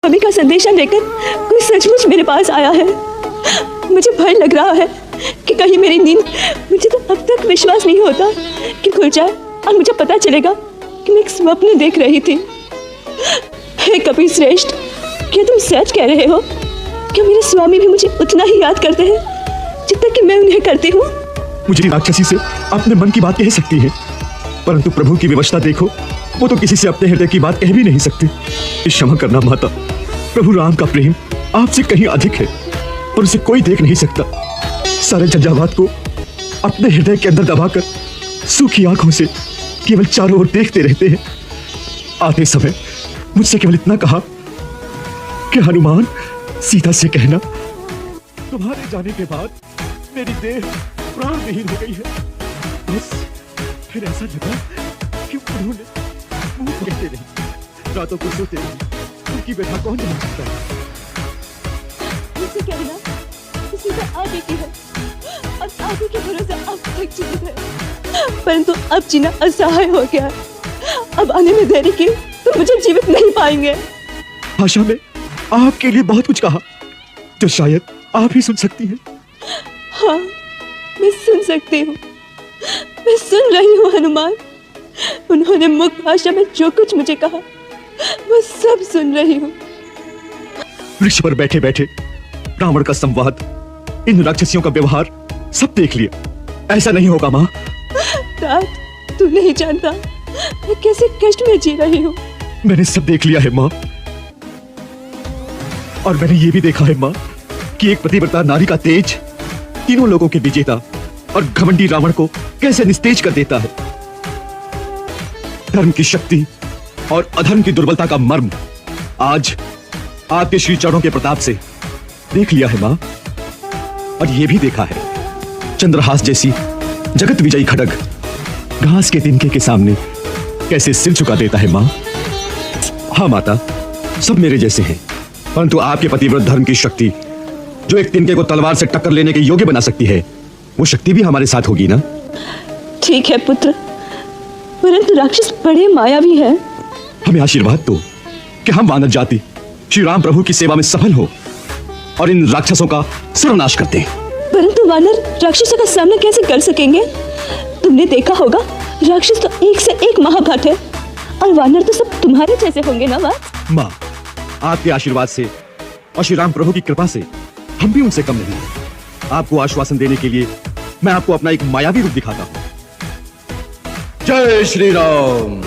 स्वामी का संदेशा लेकर कोई सचमुच मेरे पास आया है। मुझे भय लग रहा है कि कहीं मेरी नींद, मुझे तो अब तक विश्वास नहीं होता कि खुल जाए और मुझे पता चलेगा कि मैं एक स्वप्न देख रही थी। हे कपि श्रेष्ठ, क्या तुम सच कह रहे हो? क्या मेरे स्वामी भी मुझे उतना ही याद करते हैं जितना कि मैं उन्हें करती हूँ? मुझे राक्षसी से अपने मन की बात कह सकती है, परंतु प्रभु की व्यवस्था देखो, वो तो किसी से अपने हृदय की बात कह भी नहीं सकती। क्षमा करना माता, प्रभु राम का प्रेम आपसे कहीं अधिक है, पर उसे कोई देख नहीं सकता। सारे झंझावात को अपने हृदय के अंदर दबाकर सूखी आंखों से केवल चारों ओर देखते रहते हैं। आते समय मुझसे केवल इतना कहा कि हनुमान, सीता से कहना तुम्हारे जाने के बाद मेरी देह प्राण विहीन हो गई है। बस फिर ऐसा लगा कि उन्होंने मुंह कहते रहे, रातों को सोते रहे, उनकी व्यथा कौन जान सकता है। मुझसे कहना कि सीता आप ही की है और आप ही के भरोसे अब तक जीवित है, परंतु अब जीना असहाय हो गया। अब आने में देरी की तो मुझे जीवित नहीं पाएंगे। भाषा में आपके लिए बहुत कुछ कहा जो शायद आप ही सुन सकती हैं। हाँ, मैं सुन सकती हूँ, मैं सुन रही हूँ हनुमान। उन्होंने मुख भाषा में जो कुछ मुझे कहा वो सब सुन रही हूँ। वृक्ष पर बैठे बैठे रावण का संवाद, इन राक्षसियों का व्यवहार सब देख लिया। ऐसा नहीं होगा माँ। तात, तू नहीं जानता मैं कैसे कष्ट में जी रही हूँ। मैंने सब देख लिया है माँ, और मैंने ये भी देखा है माँ कि एक पतिव्रता नारी का तेज तीनों लोगों के विजेता और घमंडी रावण को कैसे निस्तेज कर देता है। धर्म की शक्ति और अधर्म की दुर्बलता का मर्म आज आपके श्री चरणों के प्रताप से देख लिया है माँ। और ये भी देखा है चंद्रहास जैसी जगत विजयी खड्ग घास के तिनके के सामने कैसे सिर झुका देता है माँ। हाँ माता, सब मेरे जैसे हैं, परंतु आपके पतिव्रत धर्म की शक्ति जो एक तिनके को तलवार से टक्कर लेने के योग्य बना सकती है, वो शक्ति भी हमारे साथ होगी ना। ठीक है पुत्र, परंतु राक्षस बड़े मायावी है। हमें आशीर्वाद दो कि हम वानर जाति श्री राम प्रभु की सेवा में सफल हो और इन राक्षसों का सर्वनाश करते हैं। परंतु वानर राक्षसों का सामना कैसे कर सकेंगे? तुमने देखा होगा राक्षस तो एक से एक महाभट है और वानर तो सब तुम्हारे जैसे होंगे ना। माँ, आपके आशीर्वाद से और श्री राम प्रभु की कृपा से हम भी उनसे कम नहीं हैं। आपको आश्वासन देने के लिए मैं आपको अपना एक मायावी रूप दिखाता हूँ। जय श्री राम।